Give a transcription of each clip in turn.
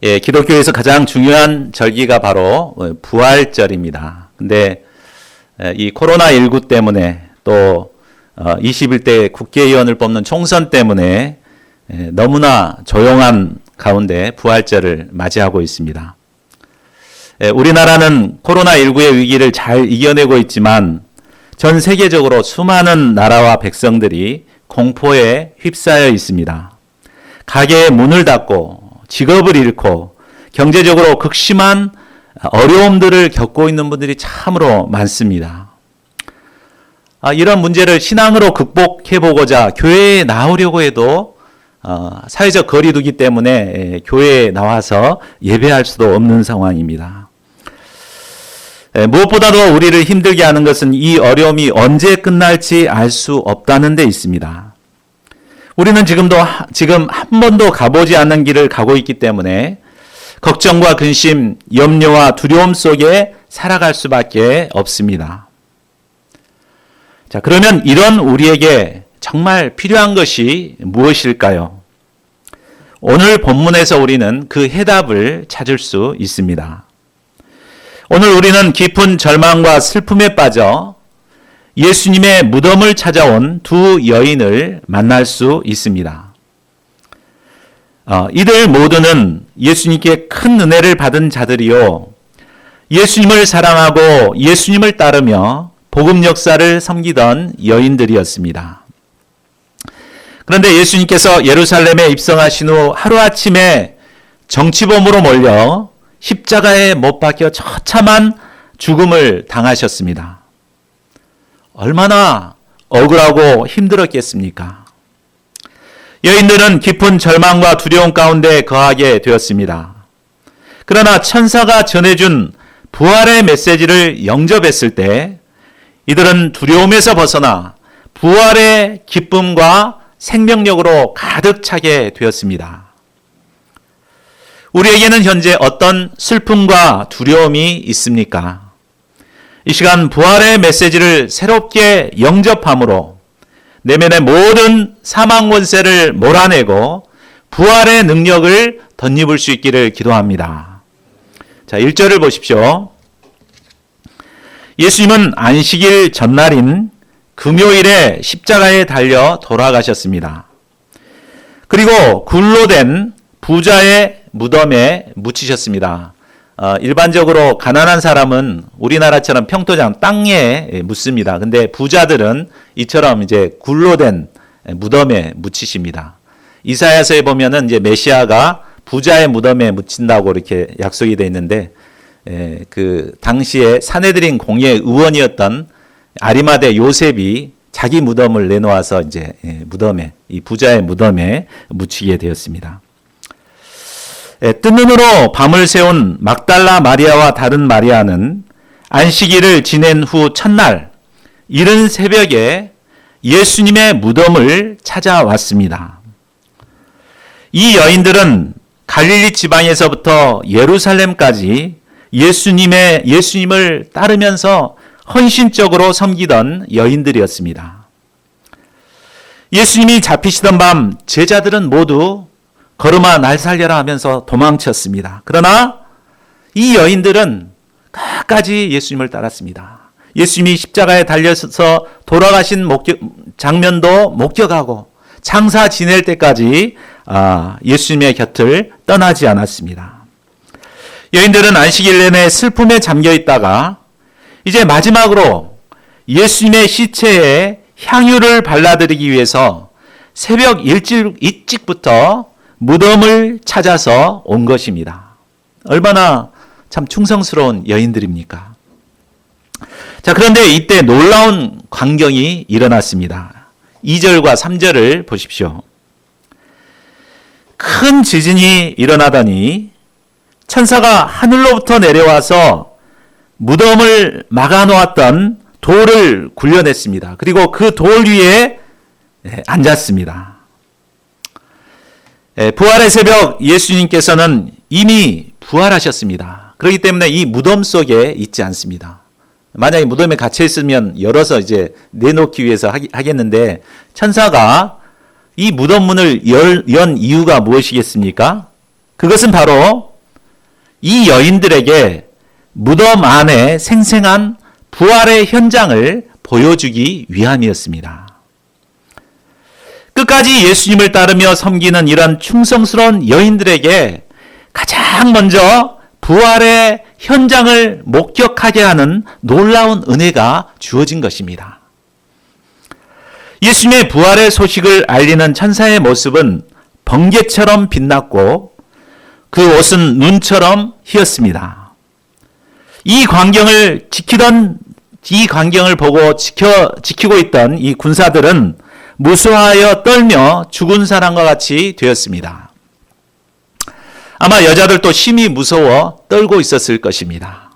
예, 기독교에서 가장 중요한 절기가 바로 부활절입니다. 근데 이 코로나19 때문에 또 21대 국회의원을 뽑는 총선 때문에 너무나 조용한 가운데 부활절을 맞이하고 있습니다. 우리나라는 코로나19의 위기를 잘 이겨내고 있지만 전 세계적으로 수많은 나라와 백성들이 공포에 휩싸여 있습니다. 가게의 문을 닫고 직업을 잃고 경제적으로 극심한 어려움들을 겪고 있는 분들이 참으로 많습니다. 이런 문제를 신앙으로 극복해 보고자 교회에 나오려고 해도 사회적 거리두기 때문에 교회에 나와서 예배할 수도 없는 상황입니다. 무엇보다도 우리를 힘들게 하는 것은 이 어려움이 언제 끝날지 알 수 없다는 데 있습니다. 우리는 지금 한 번도 가보지 않는 길을 가고 있기 때문에 걱정과 근심, 염려와 두려움 속에 살아갈 수밖에 없습니다. 자, 그러면 이런 우리에게 정말 필요한 것이 무엇일까요? 오늘 본문에서 우리는 그 해답을 찾을 수 있습니다. 오늘 우리는 깊은 절망과 슬픔에 빠져 예수님의 무덤을 찾아온 두 여인을 만날 수 있습니다. 이들 모두는 예수님께 큰 은혜를 받은 자들이요, 예수님을 사랑하고 예수님을 따르며 복음 역사를 섬기던 여인들이었습니다. 그런데 예수님께서 예루살렘에 입성하신 후 하루아침에 정치범으로 몰려 십자가에 못 박혀 처참한 죽음을 당하셨습니다. 얼마나 억울하고 힘들었겠습니까? 여인들은 깊은 절망과 두려움 가운데 거하게 되었습니다. 그러나 천사가 전해준 부활의 메시지를 영접했을 때 이들은 두려움에서 벗어나 부활의 기쁨과 생명력으로 가득 차게 되었습니다. 우리에게는 현재 어떤 슬픔과 두려움이 있습니까? 이 시간 부활의 메시지를 새롭게 영접함으로 내면의 모든 사망 권세를 몰아내고 부활의 능력을 덧입을 수 있기를 기도합니다. 자, 1절을 보십시오. 예수님은 안식일 전날인 금요일에 십자가에 달려 돌아가셨습니다. 그리고 굴로 된 부자의 무덤에 묻히셨습니다. 일반적으로 가난한 사람은 우리나라처럼 평토장 땅에 묻습니다. 근데 부자들은 이처럼 이제 굴로 된 무덤에 묻히십니다. 이사야서에 보면은 이제 메시아가 부자의 무덤에 묻힌다고 이렇게 약속이 되어 있는데, 그 당시에 사내들인 공예 의원이었던 아리마대 요셉이 자기 무덤을 내놓아서 이제 무덤에, 이 부자의 무덤에 묻히게 되었습니다. 뜬 눈으로 밤을 새운 막달라 마리아와 다른 마리아는 안식일을 지낸 후 첫날 이른 새벽에 예수님의 무덤을 찾아왔습니다. 이 여인들은 갈릴리 지방에서부터 예루살렘까지 예수님을 따르면서 헌신적으로 섬기던 여인들이었습니다. 예수님이 잡히시던 밤 제자들은 모두 걸음아 날 살려라 하면서 도망쳤습니다. 그러나 이 여인들은 끝까지 예수님을 따랐습니다. 예수님이 십자가에 달려서 돌아가신 장면도 목격하고 장사 지낼 때까지 예수님의 곁을 떠나지 않았습니다. 여인들은 안식일 내내 슬픔에 잠겨 있다가 이제 마지막으로 예수님의 시체에 향유를 발라드리기 위해서 새벽 일찍부터 무덤을 찾아서 온 것입니다. 얼마나 참 충성스러운 여인들입니까? 자, 그런데 이때 놀라운 광경이 일어났습니다. 2절과 3절을 보십시오. 큰 지진이 일어나더니 천사가 하늘로부터 내려와서 무덤을 막아놓았던 돌을 굴려냈습니다. 그리고 그 돌 위에 앉았습니다. 부활의 새벽 예수님께서는 이미 부활하셨습니다. 그렇기 때문에 이 무덤 속에 있지 않습니다. 만약에 무덤에 갇혀 있으면 열어서 이제 내놓기 위해서 하겠는데 천사가 이 무덤 문을 연 이유가 무엇이겠습니까? 그것은 바로 이 여인들에게 무덤 안에 생생한 부활의 현장을 보여주기 위함이었습니다. 끝까지 예수님을 따르며 섬기는 이런 충성스러운 여인들에게 가장 먼저 부활의 현장을 목격하게 하는 놀라운 은혜가 주어진 것입니다. 예수님의 부활의 소식을 알리는 천사의 모습은 번개처럼 빛났고 그 옷은 눈처럼 희었습니다. 이 광경을 보고 지키고 있던 이 군사들은 무수하여 떨며 죽은 사람과 같이 되었습니다. 아마 여자들도 심히 무서워 떨고 있었을 것입니다.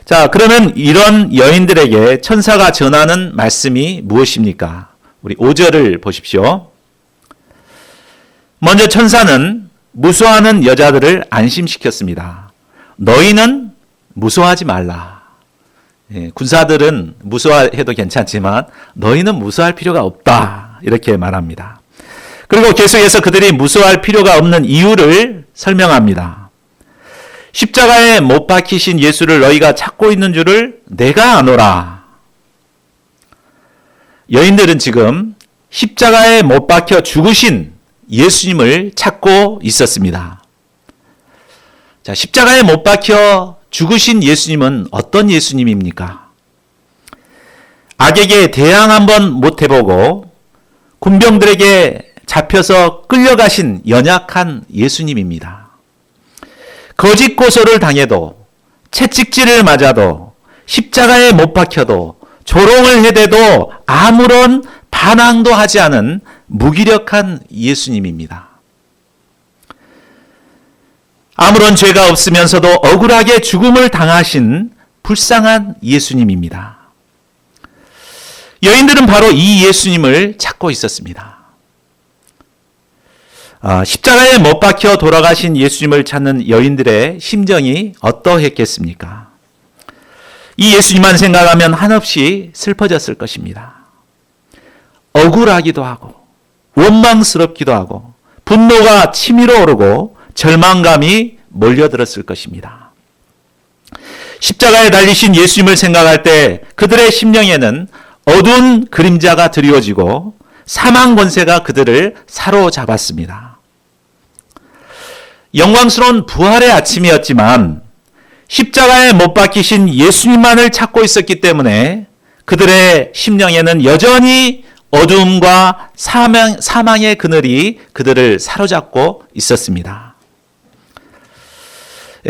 자, 그러면 이런 여인들에게 천사가 전하는 말씀이 무엇입니까? 우리 5절을 보십시오. 먼저 천사는 무수하는 여자들을 안심시켰습니다. 너희는 무수하지 말라. 군사들은 무수해도 괜찮지만 너희는 무수할 필요가 없다. 이렇게 말합니다. 그리고 계속해서 그들이 무수할 필요가 없는 이유를 설명합니다. 십자가에 못 박히신 예수를 너희가 찾고 있는 줄을 내가 아노라. 여인들은 지금 십자가에 못 박혀 죽으신 예수님을 찾고 있었습니다. 자, 십자가에 못 박혀 죽으신 예수님은 어떤 예수님입니까? 악에게 대항 한번 못 해보고 군병들에게 잡혀서 끌려가신 연약한 예수님입니다. 거짓 고소를 당해도 채찍질을 맞아도 십자가에 못 박혀도 조롱을 해대도 아무런 반항도 하지 않은 무기력한 예수님입니다. 아무런 죄가 없으면서도 억울하게 죽음을 당하신 불쌍한 예수님입니다. 여인들은 바로 이 예수님을 찾고 있었습니다. 십자가에 못 박혀 돌아가신 예수님을 찾는 여인들의 심정이 어떠했겠습니까? 이 예수님만 생각하면 한없이 슬퍼졌을 것입니다. 억울하기도 하고 원망스럽기도 하고 분노가 치밀어 오르고 절망감이 몰려들었을 것입니다. 십자가에 달리신 예수님을 생각할 때 그들의 심령에는 어두운 그림자가 드리워지고 사망 권세가 그들을 사로잡았습니다. 영광스러운 부활의 아침이었지만 십자가에 못 박히신 예수님만을 찾고 있었기 때문에 그들의 심령에는 여전히 어두움과 사망의 그늘이 그들을 사로잡고 있었습니다.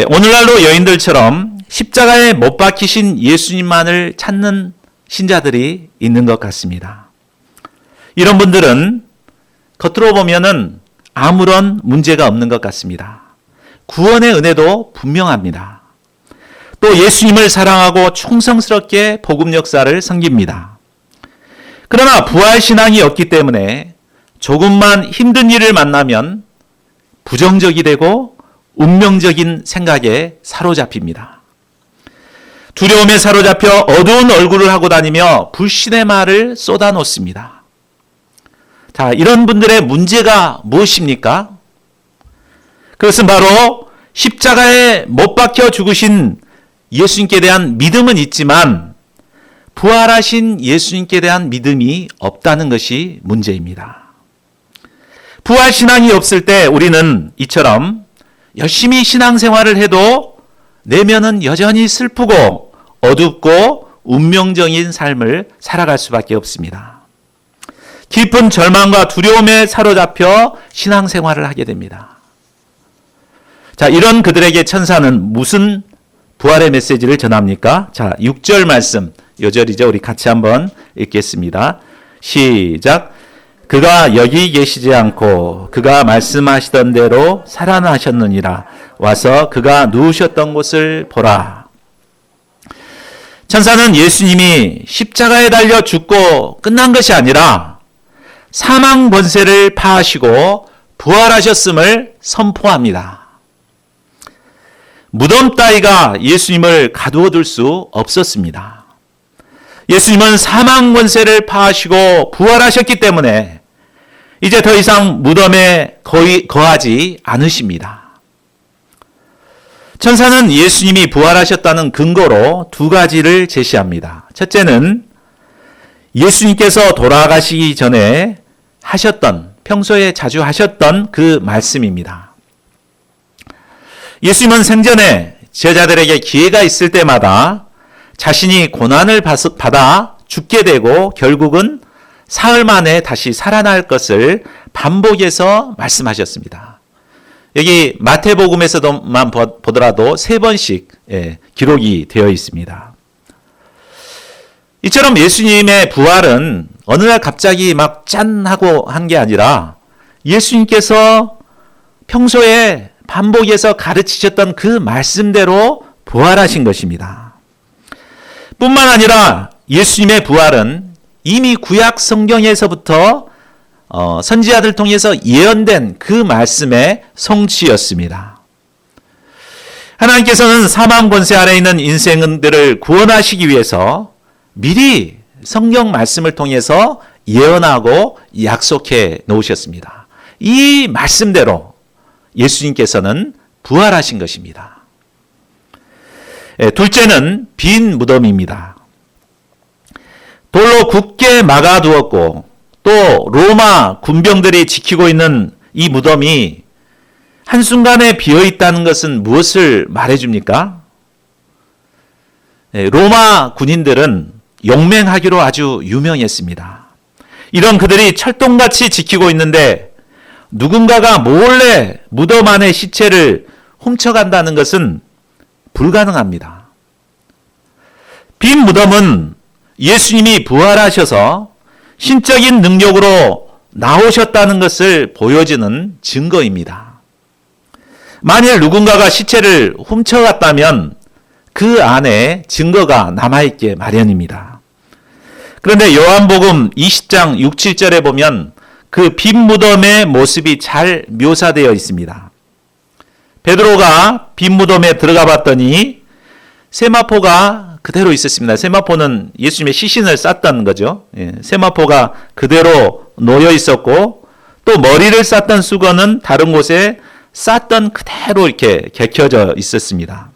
오늘날로 여인들처럼 십자가에 못 박히신 예수님만을 찾는 신자들이 있는 것 같습니다. 이런 분들은 겉으로 보면은 아무런 문제가 없는 것 같습니다. 구원의 은혜도 분명합니다. 또 예수님을 사랑하고 충성스럽게 복음 역사를 섬깁니다. 그러나 부활신앙이 없기 때문에 조금만 힘든 일을 만나면 부정적이 되고 운명적인 생각에 사로잡힙니다. 두려움에 사로잡혀 어두운 얼굴을 하고 다니며 불신의 말을 쏟아놓습니다. 자, 이런 분들의 문제가 무엇입니까? 그것은 바로 십자가에 못 박혀 죽으신 예수님께 대한 믿음은 있지만 부활하신 예수님께 대한 믿음이 없다는 것이 문제입니다. 부활신앙이 없을 때 우리는 이처럼 열심히 신앙생활을 해도 내면은 여전히 슬프고 어둡고 운명적인 삶을 살아갈 수밖에 없습니다. 깊은 절망과 두려움에 사로잡혀 신앙생활을 하게 됩니다. 자, 이런 그들에게 천사는 무슨 부활의 메시지를 전합니까? 자, 6절 말씀, 요절이죠. 우리 같이 한번 읽겠습니다. 시작. 그가 여기 계시지 않고 그가 말씀하시던 대로 살아나셨느니라. 와서 그가 누우셨던 곳을 보라. 천사는 예수님이 십자가에 달려 죽고 끝난 것이 아니라 사망 권세를 파하시고 부활하셨음을 선포합니다. 무덤 따위가 예수님을 가두어 둘 수 없었습니다. 예수님은 사망 권세를 파하시고 부활하셨기 때문에 이제 더 이상 무덤에 거하지 않으십니다. 천사는 예수님이 부활하셨다는 근거로 두 가지를 제시합니다. 첫째는 예수님께서 돌아가시기 전에 평소에 자주 하셨던 그 말씀입니다. 예수님은 생전에 제자들에게 기회가 있을 때마다 자신이 고난을 받아 죽게 되고 결국은 사흘 만에 다시 살아날 것을 반복해서 말씀하셨습니다. 여기 마태복음에서만 보더라도 3번씩 기록이 되어 있습니다. 이처럼 예수님의 부활은 어느 날 갑자기 막 짠 하고 한 게 아니라 예수님께서 평소에 반복해서 가르치셨던 그 말씀대로 부활하신 것입니다. 뿐만 아니라 예수님의 부활은 이미 구약 성경에서부터 선지자들 통해서 예언된 그 말씀의 성취였습니다. 하나님께서는 사망 권세 아래 있는 인생들을 구원하시기 위해서 미리 성경 말씀을 통해서 예언하고 약속해 놓으셨습니다. 이 말씀대로 예수님께서는 부활하신 것입니다. 둘째는 빈 무덤입니다. 돌로 굳게 막아두었고 또 로마 군병들이 지키고 있는 이 무덤이 한순간에 비어있다는 것은 무엇을 말해줍니까? 로마 군인들은 용맹하기로 아주 유명했습니다. 이런 그들이 철동같이 지키고 있는데 누군가가 몰래 무덤 안의 시체를 훔쳐간다는 것은 불가능합니다. 빈 무덤은 예수님이 부활하셔서 신적인 능력으로 나오셨다는 것을 보여주는 증거입니다. 만일 누군가가 시체를 훔쳐갔다면 그 안에 증거가 남아있게 마련입니다. 그런데 요한복음 20장 6, 7절에 보면 그 빈 무덤의 모습이 잘 묘사되어 있습니다. 베드로가 빈 무덤에 들어가 봤더니 세마포가 그대로 있었습니다. 세마포는 예수님의 시신을 쌌다는 거죠. 세마포가 그대로 놓여 있었고 또 머리를 쌌던 수건은 다른 곳에 쌌던 그대로 이렇게 개켜져 있었습니다.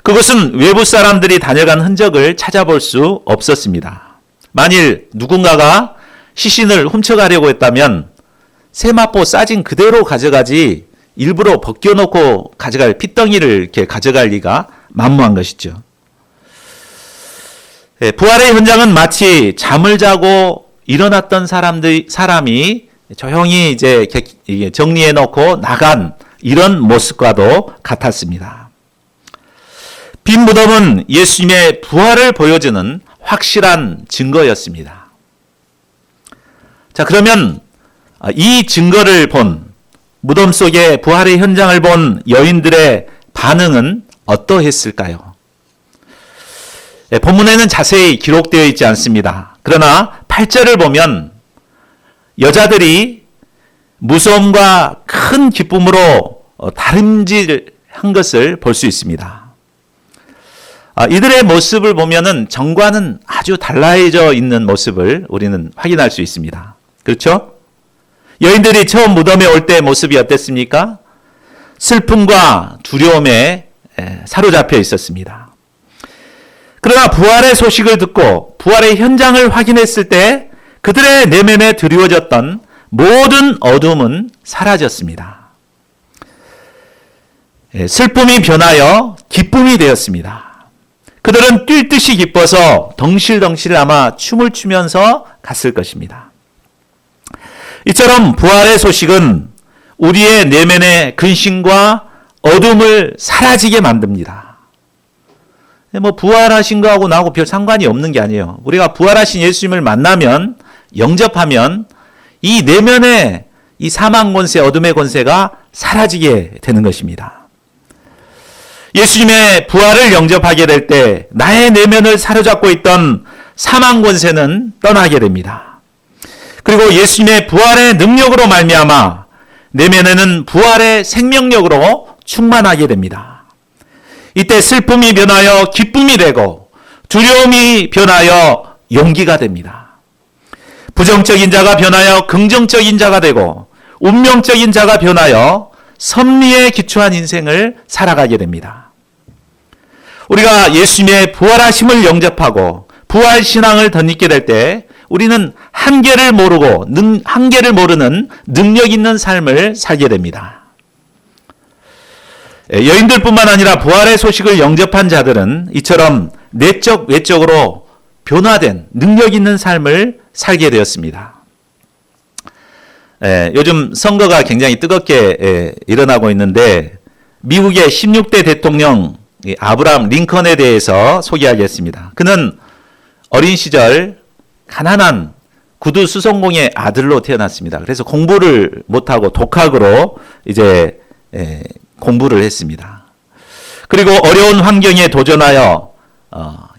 그것은 외부 사람들이 다녀간 흔적을 찾아볼 수 없었습니다. 만일 누군가가 시신을 훔쳐가려고 했다면 세마포 싸진 그대로 가져가지 일부러 벗겨놓고 가져갈 핏덩이를 이렇게 가져갈 리가 만무한 것이죠. 부활의 현장은 마치 잠을 자고 일어났던 사람이 조용히 이제 정리해 놓고 나간 이런 모습과도 같았습니다. 빈 무덤은 예수님의 부활을 보여주는 확실한 증거였습니다. 자, 그러면 이 증거를 본 무덤 속의 부활의 현장을 본 여인들의 반응은 어떠했을까요? 본문에는 자세히 기록되어 있지 않습니다. 그러나 8절을 보면 여자들이 무서움과 큰 기쁨으로 다름질한 것을 볼 수 있습니다. 이들의 모습을 보면은 전과는 아주 달라져 있는 모습을 우리는 확인할 수 있습니다. 그렇죠? 여인들이 처음 무덤에 올 때 모습이 어땠습니까? 슬픔과 두려움에 사로잡혀 있었습니다. 그러나 부활의 소식을 듣고 부활의 현장을 확인했을 때 그들의 내면에 드리워졌던 모든 어둠은 사라졌습니다. 슬픔이 변하여 기쁨이 되었습니다. 그들은 뛸 듯이 기뻐서 덩실덩실 아마 춤을 추면서 갔을 것입니다. 이처럼 부활의 소식은 우리의 내면의 근심과 어둠을 사라지게 만듭니다. 부활하신 거하고 나하고 별 상관이 없는 게 아니에요. 우리가 부활하신 예수님을 만나면, 영접하면 이 내면의 이 사망 권세, 어둠의 권세가 사라지게 되는 것입니다. 예수님의 부활을 영접하게 될 때 나의 내면을 사로잡고 있던 사망 권세는 떠나게 됩니다. 그리고 예수님의 부활의 능력으로 말미암아 내면에는 부활의 생명력으로 충만하게 됩니다. 이때 슬픔이 변하여 기쁨이 되고 두려움이 변하여 용기가 됩니다. 부정적인 자가 변하여 긍정적인 자가 되고 운명적인 자가 변하여 섭리에 기초한 인생을 살아가게 됩니다. 우리가 예수님의 부활하심을 영접하고 부활신앙을 덧입게 될 때 우리는 한계를 모르는 능력 있는 삶을 살게 됩니다. 여인들뿐만 아니라 부활의 소식을 영접한 자들은 이처럼 내적 외적으로 변화된 능력 있는 삶을 살게 되었습니다. 요즘 선거가 굉장히 뜨겁게 일어나고 있는데 미국의 16대 대통령 아브라함 링컨에 대해서 소개하겠습니다. 그는 어린 시절 가난한 구두 수송공의 아들로 태어났습니다. 그래서 공부를 못하고 독학으로 이제 공부를 했습니다. 그리고 어려운 환경에 도전하여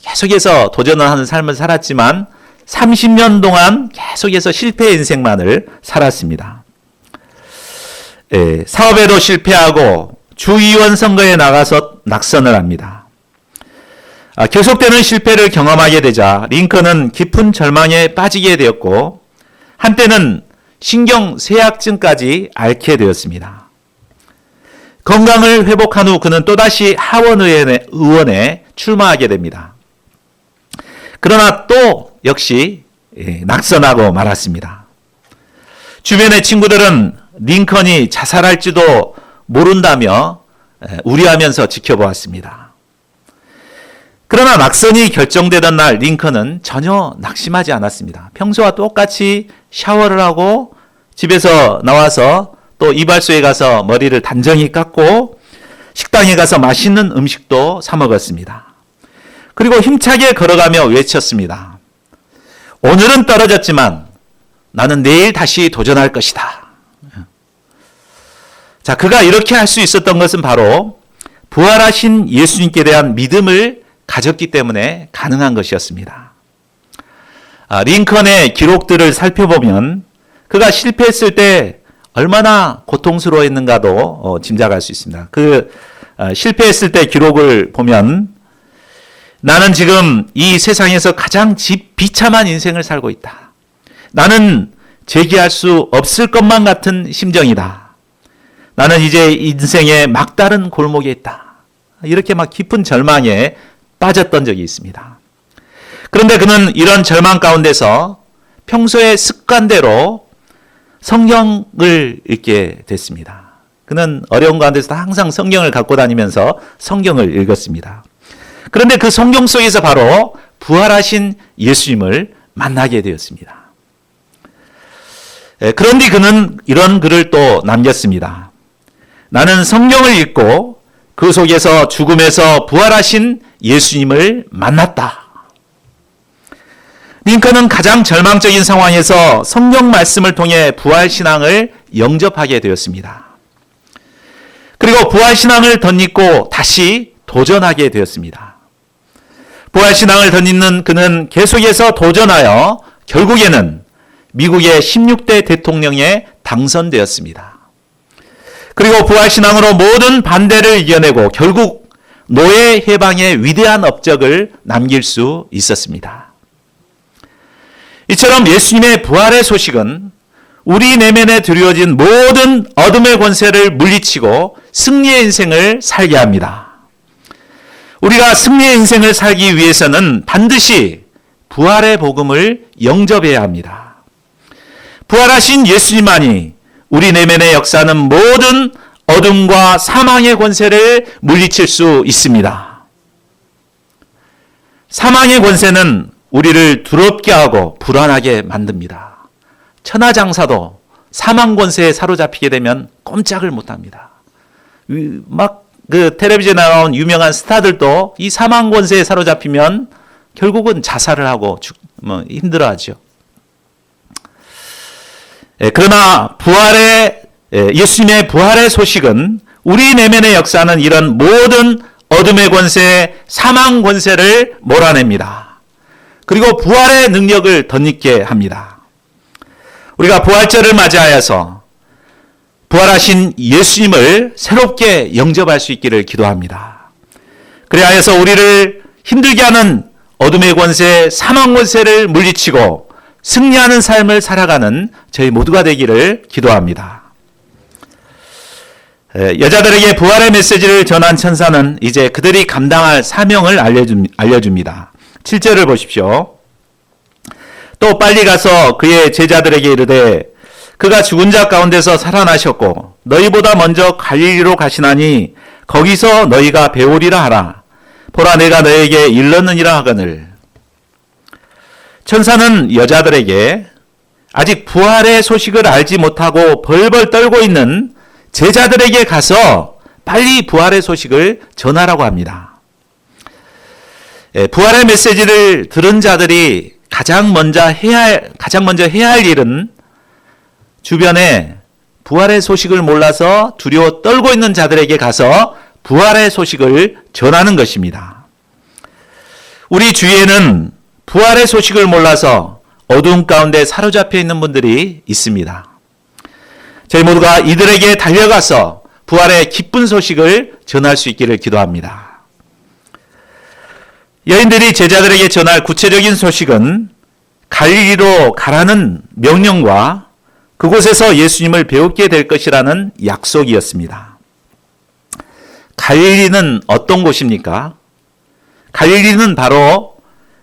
계속해서 도전을 하는 삶을 살았지만 30년 동안 계속해서 실패의 인생만을 살았습니다. 사업에도 실패하고 주의원 선거에 나가서 낙선을 합니다. 계속되는 실패를 경험하게 되자 링컨은 깊은 절망에 빠지게 되었고 한때는 신경쇠약증까지 앓게 되었습니다. 건강을 회복한 후 그는 또다시 하원의원에 출마하게 됩니다. 그러나 또 역시 낙선하고 말았습니다. 주변의 친구들은 링컨이 자살할지도 모른다며 우려하면서 지켜보았습니다. 그러나 낙선이 결정되던 날 링컨은 전혀 낙심하지 않았습니다. 평소와 똑같이 샤워를 하고 집에서 나와서 또 이발소에 가서 머리를 단정히 깎고 식당에 가서 맛있는 음식도 사 먹었습니다. 그리고 힘차게 걸어가며 외쳤습니다. 오늘은 떨어졌지만 나는 내일 다시 도전할 것이다. 자, 그가 이렇게 할 수 있었던 것은 바로 부활하신 예수님께 대한 믿음을 가졌기 때문에 가능한 것이었습니다. 링컨의 기록들을 살펴보면 그가 실패했을 때 얼마나 고통스러워했는가도 짐작할 수 있습니다. 실패했을 때 기록을 보면 나는 지금 이 세상에서 가장 비참한 인생을 살고 있다. 나는 재기할 수 없을 것만 같은 심정이다. 나는 이제 인생의 막다른 골목에 있다. 이렇게 막 깊은 절망에 빠졌던 적이 있습니다. 그런데 그는 이런 절망 가운데서 평소의 습관대로 성경을 읽게 됐습니다. 그는 어려운 가운데서도 항상 성경을 갖고 다니면서 성경을 읽었습니다. 그런데 그 성경 속에서 바로 부활하신 예수님을 만나게 되었습니다. 그런데 그는 이런 글을 또 남겼습니다. 나는 성경을 읽고 그 속에서 죽음에서 부활하신 예수님을 만났다. 링컨은 가장 절망적인 상황에서 성경 말씀을 통해 부활신앙을 영접하게 되었습니다. 그리고 부활신앙을 덧입고 다시 도전하게 되었습니다. 부활신앙을 덧입는 그는 계속해서 도전하여 결국에는 미국의 16대 대통령에 당선되었습니다. 그리고 부활신앙으로 모든 반대를 이겨내고 결국 노예 해방의 위대한 업적을 남길 수 있었습니다. 이처럼 예수님의 부활의 소식은 우리 내면에 드리워진 모든 어둠의 권세를 물리치고 승리의 인생을 살게 합니다. 우리가 승리의 인생을 살기 위해서는 반드시 부활의 복음을 영접해야 합니다. 부활하신 예수님만이 우리 내면에 역사하는 모든 어둠과 사망의 권세를 물리칠 수 있습니다. 사망의 권세는 우리를 두렵게 하고 불안하게 만듭니다. 천하장사도 사망 권세에 사로잡히게 되면 꼼짝을 못합니다. 막 텔레비전에 나온 유명한 스타들도 이 사망 권세에 사로잡히면 결국은 자살을 하고 힘들어하죠. 그러나 예수님의 부활의 소식은 우리 내면에 역사하는 이런 모든 어둠의 권세, 사망 권세를 몰아냅니다. 그리고 부활의 능력을 덧입게 합니다. 우리가 부활절을 맞이하여서 부활하신 예수님을 새롭게 영접할 수 있기를 기도합니다. 그리하여서 우리를 힘들게 하는 어둠의 권세, 사망 권세를 물리치고 승리하는 삶을 살아가는 저희 모두가 되기를 기도합니다. 여자들에게 부활의 메시지를 전한 천사는 이제 그들이 감당할 사명을 알려줍니다. 7절을 보십시오. 또 빨리 가서 그의 제자들에게 이르되 그가 죽은 자 가운데서 살아나셨고 너희보다 먼저 갈릴리로 가시나니 거기서 너희가 배우리라 하라. 보라 내가 너에게 일렀느니라 하거늘. 천사는 여자들에게 아직 부활의 소식을 알지 못하고 벌벌 떨고 있는 제자들에게 가서 빨리 부활의 소식을 전하라고 합니다. 부활의 메시지를 들은 자들이 가장 먼저 해야 할 일은 주변에 부활의 소식을 몰라서 두려워 떨고 있는 자들에게 가서 부활의 소식을 전하는 것입니다. 우리 주위에는 부활의 소식을 몰라서 어두운 가운데 사로잡혀 있는 분들이 있습니다. 저희 모두가 이들에게 달려가서 부활의 기쁜 소식을 전할 수 있기를 기도합니다. 여인들이 제자들에게 전할 구체적인 소식은 갈릴리로 가라는 명령과 그곳에서 예수님을 배우게 될 것이라는 약속이었습니다. 갈릴리는 어떤 곳입니까? 갈릴리는 바로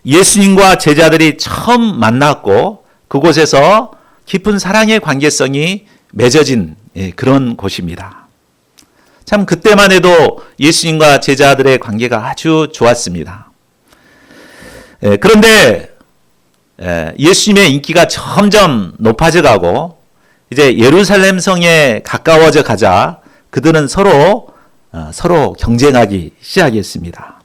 예수님과 제자들이 처음 만났고 그곳에서 깊은 사랑의 관계성이 맺어진 그런 곳입니다. 참 그때만 해도 예수님과 제자들의 관계가 아주 좋았습니다. 그런데 예수님의 인기가 점점 높아져 가고 이제 예루살렘 성에 가까워져 가자 그들은 서로 경쟁하기 시작했습니다.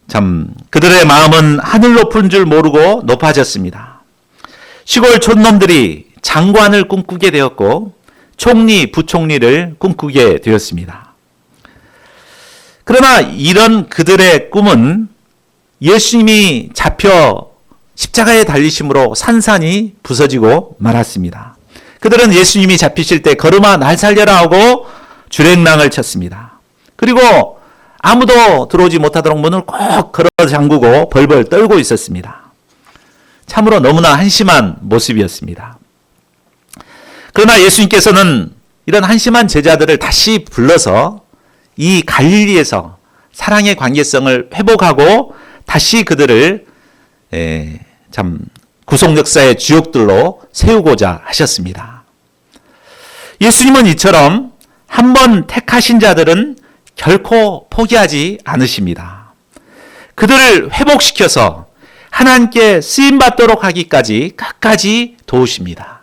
참 그들의 마음은 하늘 높은 줄 모르고 높아졌습니다. 시골 촌놈들이 장관을 꿈꾸게 되었고 총리, 부총리를 꿈꾸게 되었습니다. 그러나 이런 그들의 꿈은 예수님이 잡혀 십자가에 달리심으로 산산이 부서지고 말았습니다. 그들은 예수님이 잡히실 때 걸음아 날 살려라 하고 주랭랑을 쳤습니다. 그리고 아무도 들어오지 못하도록 문을 꼭 걸어 잠그고 벌벌 떨고 있었습니다. 참으로 너무나 한심한 모습이었습니다. 그러나 예수님께서는 이런 한심한 제자들을 다시 불러서 이 갈릴리에서 사랑의 관계성을 회복하고 다시 그들을 참 구속 역사의 주역들로 세우고자 하셨습니다. 예수님은 이처럼 한번 택하신 자들은 결코 포기하지 않으십니다. 그들을 회복시켜서 하나님께 쓰임받도록 하기까지 끝까지 도우십니다.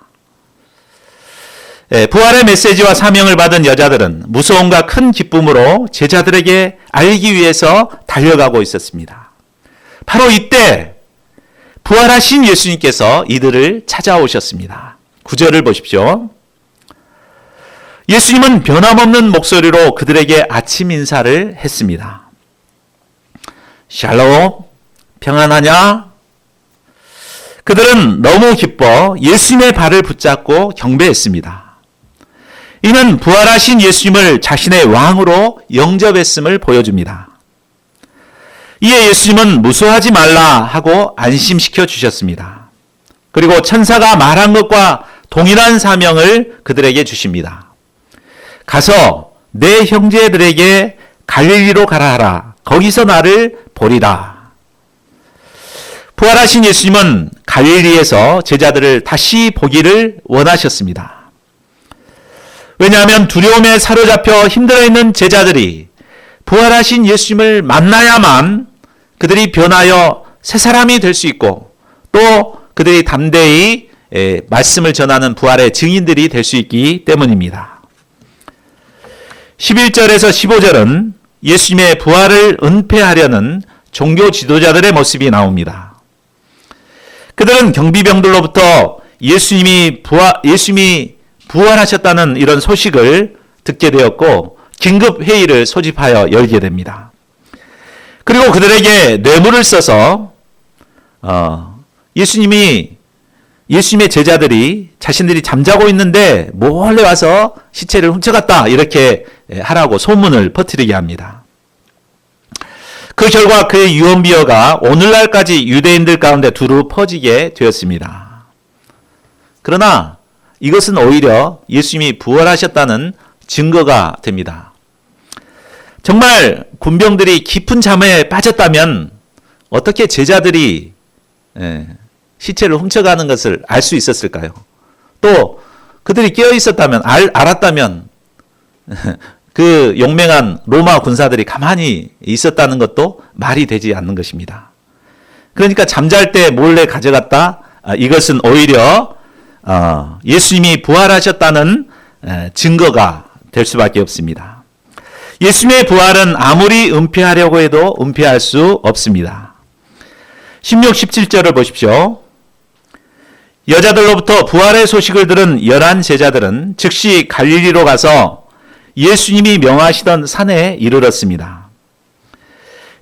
부활의 메시지와 사명을 받은 여자들은 무서움과 큰 기쁨으로 제자들에게 알기 위해서 달려가고 있었습니다. 바로 이때 부활하신 예수님께서 이들을 찾아오셨습니다. 9절을 보십시오. 예수님은 변함없는 목소리로 그들에게 아침 인사를 했습니다. 샬롬, 평안하냐? 그들은 너무 기뻐 예수님의 발을 붙잡고 경배했습니다. 이는 부활하신 예수님을 자신의 왕으로 영접했음을 보여줍니다. 이에 예수님은 무서워하지 말라 하고 안심시켜 주셨습니다. 그리고 천사가 말한 것과 동일한 사명을 그들에게 주십니다. 가서 내 형제들에게 갈릴리로 가라 하라. 거기서 나를 보리라. 부활하신 예수님은 갈릴리에서 제자들을 다시 보기를 원하셨습니다. 왜냐하면 두려움에 사로잡혀 힘들어있는 제자들이 부활하신 예수님을 만나야만 그들이 변하여 새 사람이 될 수 있고 또 그들이 담대히 말씀을 전하는 부활의 증인들이 될 수 있기 때문입니다. 11절에서 15절은 예수님의 부활을 은폐하려는 종교 지도자들의 모습이 나옵니다. 그들은 경비병들로부터 예수님이 부활하셨다는 이런 소식을 듣게 되었고 긴급 회의를 소집하여 열게 됩니다. 그리고 그들에게 뇌물을 써서 예수님의 제자들이 자신들이 잠자고 있는데 몰래 와서 시체를 훔쳐갔다 이렇게 하라고 소문을 퍼뜨리게 합니다. 그 결과 그의 유언비어가 오늘날까지 유대인들 가운데 두루 퍼지게 되었습니다. 그러나 이것은 오히려 예수님이 부활하셨다는 증거가 됩니다. 정말 군병들이 깊은 잠에 빠졌다면 어떻게 제자들이 시체를 훔쳐가는 것을 알 수 있었을까요? 또 그들이 깨어 있었다면, 알았다면 그 용맹한 로마 군사들이 가만히 있었다는 것도 말이 되지 않는 것입니다. 그러니까 잠잘 때 몰래 가져갔다. 이것은 오히려 예수님이 부활하셨다는 증거가 될 수밖에 없습니다. 예수님의 부활은 아무리 은폐하려고 해도 은폐할 수 없습니다. 16, 17절을 보십시오. 여자들로부터 부활의 소식을 들은 11 제자들은 즉시 갈릴리로 가서 예수님이 명하시던 산에 이르렀습니다.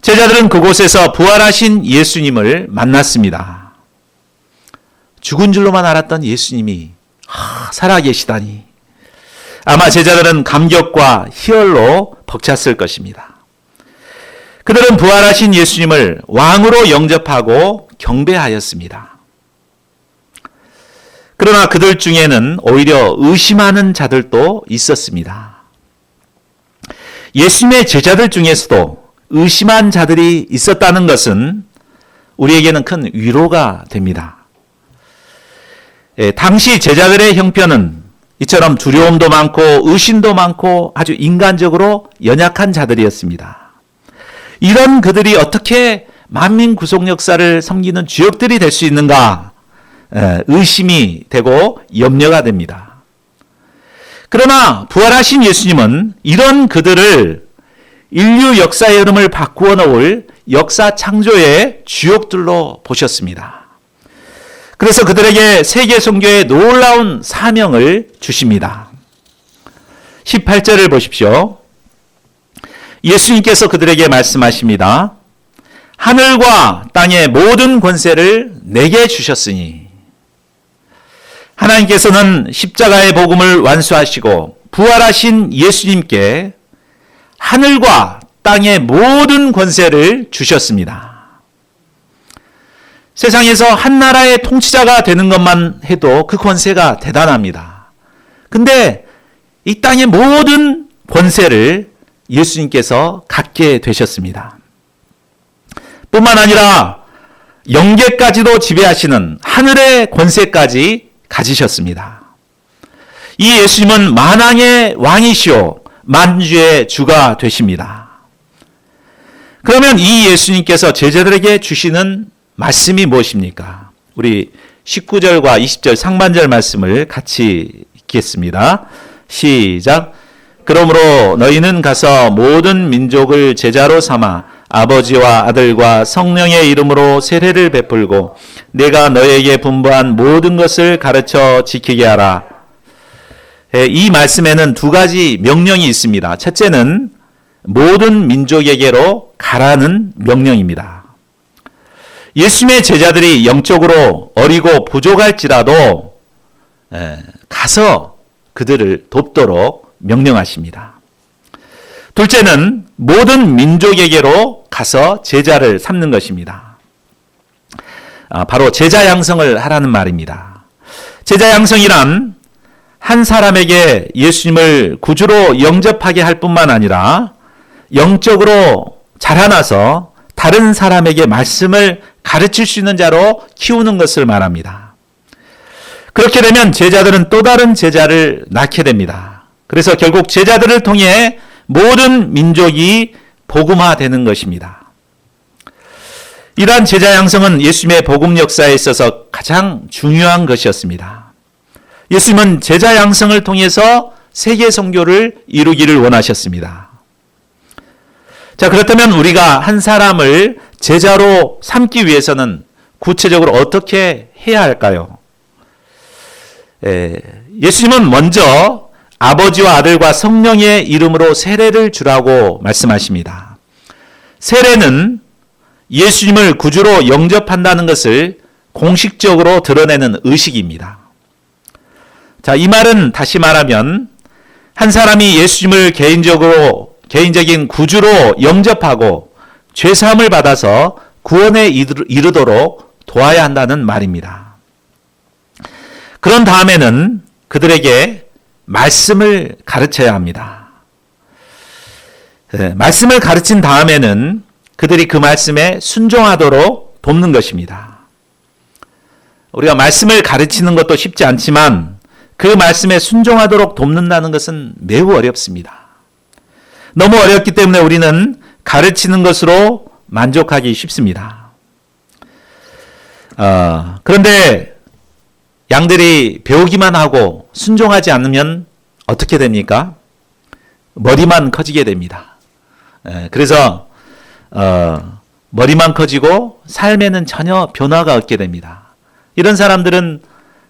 제자들은 그곳에서 부활하신 예수님을 만났습니다. 죽은 줄로만 알았던 예수님이 살아계시다니. 아마 제자들은 감격과 희열로 벅찼을 것입니다. 그들은 부활하신 예수님을 왕으로 영접하고 경배하였습니다. 그러나 그들 중에는 오히려 의심하는 자들도 있었습니다. 예수님의 제자들 중에서도 의심한 자들이 있었다는 것은 우리에게는 큰 위로가 됩니다. 당시 제자들의 형편은 이처럼 두려움도 많고 의심도 많고 아주 인간적으로 연약한 자들이었습니다. 이런 그들이 어떻게 만민 구속 역사를 섬기는 주역들이 될 수 있는가 의심이 되고 염려가 됩니다. 그러나 부활하신 예수님은 이런 그들을 인류 역사의 흐름을 바꾸어 놓을 역사 창조의 주역들로 보셨습니다. 그래서 그들에게 세계 선교의 놀라운 사명을 주십니다. 18절을 보십시오. 예수님께서 그들에게 말씀하십니다. 하늘과 땅의 모든 권세를 내게 주셨으니. 하나님께서는 십자가의 복음을 완수하시고 부활하신 예수님께 하늘과 땅의 모든 권세를 주셨습니다. 세상에서 한 나라의 통치자가 되는 것만 해도 그 권세가 대단합니다. 근데 이 땅의 모든 권세를 예수님께서 갖게 되셨습니다. 뿐만 아니라 영계까지도 지배하시는 하늘의 권세까지 가지셨습니다. 이 예수님은 만왕의 왕이시오 만주의 주가 되십니다. 그러면 이 예수님께서 제자들에게 주시는 말씀이 무엇입니까? 우리 19절과 20절 상반절 말씀을 같이 읽겠습니다. 시작. 그러므로 너희는 가서 모든 민족을 제자로 삼아 아버지와 아들과 성령의 이름으로 세례를 베풀고 내가 너희에게 분부한 모든 것을 가르쳐 지키게 하라. 이 말씀에는 두 가지 명령이 있습니다. 첫째는 모든 민족에게로 가라는 명령입니다. 예수님의 제자들이 영적으로 어리고 부족할지라도 가서 그들을 돕도록 명령하십니다. 둘째는 모든 민족에게로 가서 제자를 삼는 것입니다. 바로 제자 양성을 하라는 말입니다. 제자 양성이란 한 사람에게 예수님을 구주로 영접하게 할 뿐만 아니라 영적으로 자라나서 다른 사람에게 말씀을 가르칠 수 있는 자로 키우는 것을 말합니다. 그렇게 되면 제자들은 또 다른 제자를 낳게 됩니다. 그래서 결국 제자들을 통해 모든 민족이 복음화되는 것입니다. 이러한 제자 양성은 예수님의 복음 역사에 있어서 가장 중요한 것이었습니다. 예수님은 제자 양성을 통해서 세계 선교를 이루기를 원하셨습니다. 자, 그렇다면 우리가 한 사람을 제자로 삼기 위해서는 구체적으로 어떻게 해야 할까요? 예수님은 먼저 아버지와 아들과 성령의 이름으로 세례를 주라고 말씀하십니다. 세례는 예수님을 구주로 영접한다는 것을 공식적으로 드러내는 의식입니다. 자, 이 말은 다시 말하면 한 사람이 예수님을 개인적인 구주로 영접하고 죄사함을 받아서 구원에 이르도록 도와야 한다는 말입니다. 그런 다음에는 그들에게 말씀을 가르쳐야 합니다. 말씀을 가르친 다음에는 그들이 그 말씀에 순종하도록 돕는 것입니다. 우리가 말씀을 가르치는 것도 쉽지 않지만 그 말씀에 순종하도록 돕는다는 것은 매우 어렵습니다. 너무 어렵기 때문에 우리는 가르치는 것으로 만족하기 쉽습니다. 그런데 양들이 배우기만 하고 순종하지 않으면 어떻게 됩니까? 머리만 커지게 됩니다. 그래서 머리만 커지고 삶에는 전혀 변화가 없게 됩니다. 이런 사람들은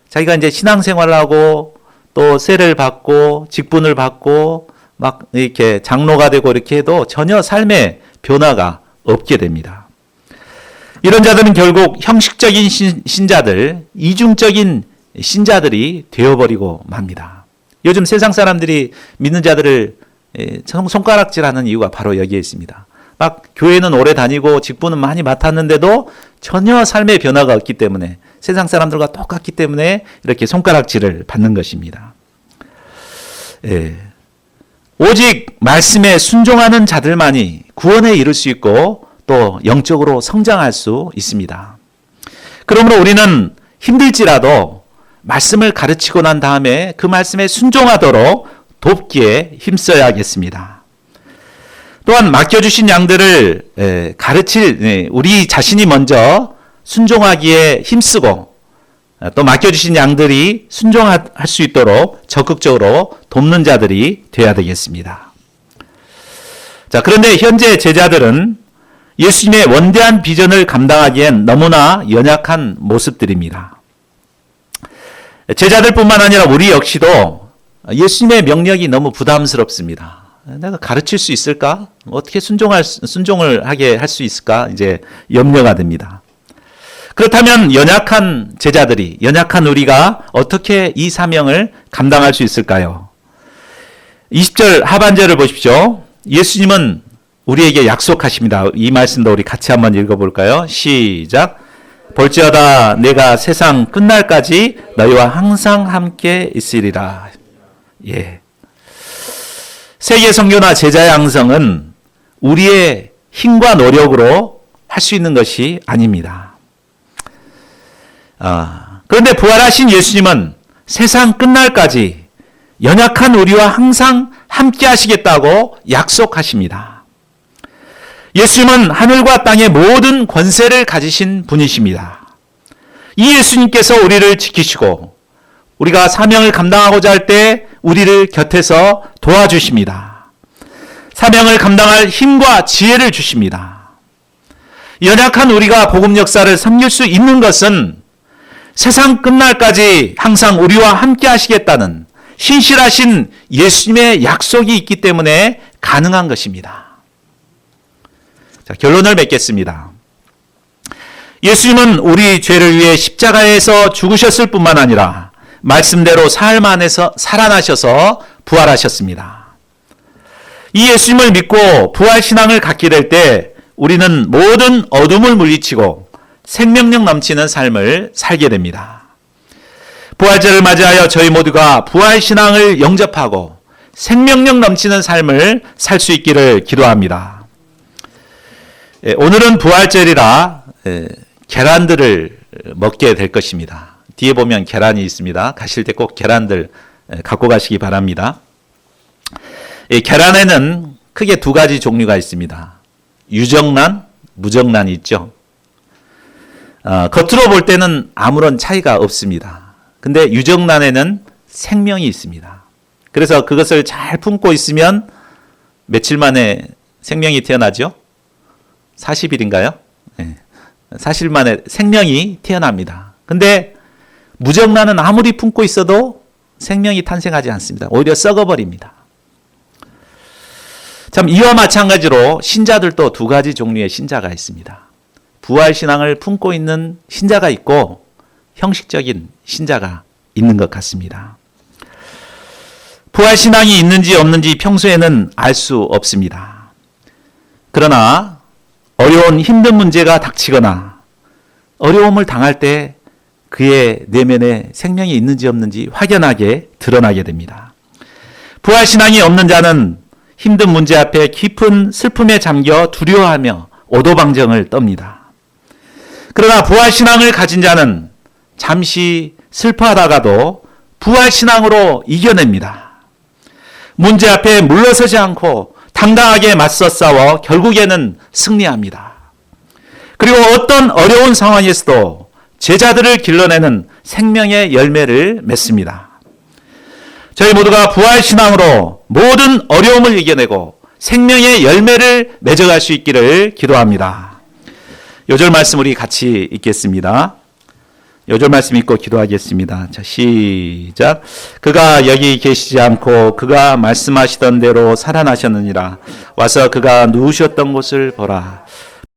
자기가 이제 신앙생활을 하고 또 세례를 받고 직분을 받고 막 이렇게 장로가 되고 이렇게 해도 전혀 삶의 변화가 없게 됩니다. 이런 자들은 결국 형식적인 신자들, 이중적인 신자들이 되어버리고 맙니다. 요즘 세상 사람들이 믿는 자들을 손가락질하는 이유가 바로 여기에 있습니다. 막 교회는 오래 다니고 직분은 많이 맡았는데도 전혀 삶의 변화가 없기 때문에 세상 사람들과 똑같기 때문에 이렇게 손가락질을 받는 것입니다. 오직 말씀에 순종하는 자들만이 구원에 이를 수 있고 또 영적으로 성장할 수 있습니다. 그러므로 우리는 힘들지라도 말씀을 가르치고 난 다음에 그 말씀에 순종하도록 돕기에 힘써야겠습니다. 또한 맡겨주신 양들을 가르칠 우리 자신이 먼저 순종하기에 힘쓰고 또 맡겨주신 양들이 순종할 수 있도록 적극적으로 돕는 자들이 되어야 되겠습니다. 자, 그런데 현재 제자들은 예수님의 원대한 비전을 감당하기엔 너무나 연약한 모습들입니다. 제자들뿐만 아니라 우리 역시도 예수님의 명령이 너무 부담스럽습니다. 내가 가르칠 수 있을까? 어떻게 순종을 하게 할 수 있을까? 이제 염려가 됩니다. 그렇다면 연약한 제자들이, 연약한 우리가 어떻게 이 사명을 감당할 수 있을까요? 20절 하반절을 보십시오. 예수님은 우리에게 약속하십니다. 이 말씀도 우리 같이 한번 읽어볼까요? 시작. 볼지어다 내가 세상 끝날까지 너희와 항상 함께 있으리라. 예. 세계 선교나 제자 양성은 우리의 힘과 노력으로 할 수 있는 것이 아닙니다. 그런데 부활하신 예수님은 세상 끝날까지 연약한 우리와 항상 함께 하시겠다고 약속하십니다. 예수님은 하늘과 땅의 모든 권세를 가지신 분이십니다. 이 예수님께서 우리를 지키시고 우리가 사명을 감당하고자 할 때 우리를 곁에서 도와주십니다. 사명을 감당할 힘과 지혜를 주십니다. 연약한 우리가 복음 역사를 섬길 수 있는 것은 세상 끝날까지 항상 우리와 함께 하시겠다는 신실하신 예수님의 약속이 있기 때문에 가능한 것입니다. 자, 결론을 맺겠습니다. 예수님은 우리 죄를 위해 십자가에서 죽으셨을 뿐만 아니라 말씀대로 사흘 안에서 살아나셔서 부활하셨습니다. 이 예수님을 믿고 부활신앙을 갖게 될 때 우리는 모든 어둠을 물리치고 생명력 넘치는 삶을 살게 됩니다. 부활절을 맞이하여 저희 모두가 부활신앙을 영접하고 생명력 넘치는 삶을 살 수 있기를 기도합니다. 오늘은 부활절이라 계란들을 먹게 될 것입니다. 뒤에 보면 계란이 있습니다. 가실 때 꼭 계란들 갖고 가시기 바랍니다. 계란에는 크게 두 가지 종류가 있습니다. 유정란, 무정란이 있죠. 겉으로 볼 때는 아무런 차이가 없습니다. 근데 유정란에는 생명이 있습니다. 그래서 그것을 잘 품고 있으면 며칠 만에 생명이 태어나죠? 40일인가요? 네. 40일 만에 생명이 태어납니다. 근데 무정란은 아무리 품고 있어도 생명이 탄생하지 않습니다. 오히려 썩어버립니다. 참 이와 마찬가지로 신자들도 두 가지 종류의 신자가 있습니다. 부활신앙을 품고 있는 신자가 있고 형식적인 신자가 있는 것 같습니다. 부활신앙이 있는지 없는지 평소에는 알 수 없습니다. 그러나 어려운 힘든 문제가 닥치거나 어려움을 당할 때 그의 내면에 생명이 있는지 없는지 확연하게 드러나게 됩니다. 부활신앙이 없는 자는 힘든 문제 앞에 깊은 슬픔에 잠겨 두려워하며 오도방정을 떱니다. 그러나 부활신앙을 가진 자는 잠시 슬퍼하다가도 부활신앙으로 이겨냅니다. 문제 앞에 물러서지 않고 당당하게 맞서 싸워 결국에는 승리합니다. 그리고 어떤 어려운 상황에서도 제자들을 길러내는 생명의 열매를 맺습니다. 저희 모두가 부활신앙으로 모든 어려움을 이겨내고 생명의 열매를 맺어갈 수 있기를 기도합니다. 요절 말씀 우리 같이 읽겠습니다. 요절 말씀 읽고 기도하겠습니다. 자, 시작. 그가 여기 계시지 않고 그가 말씀하시던 대로 살아나셨느니라. 와서 그가 누우셨던 곳을 보라.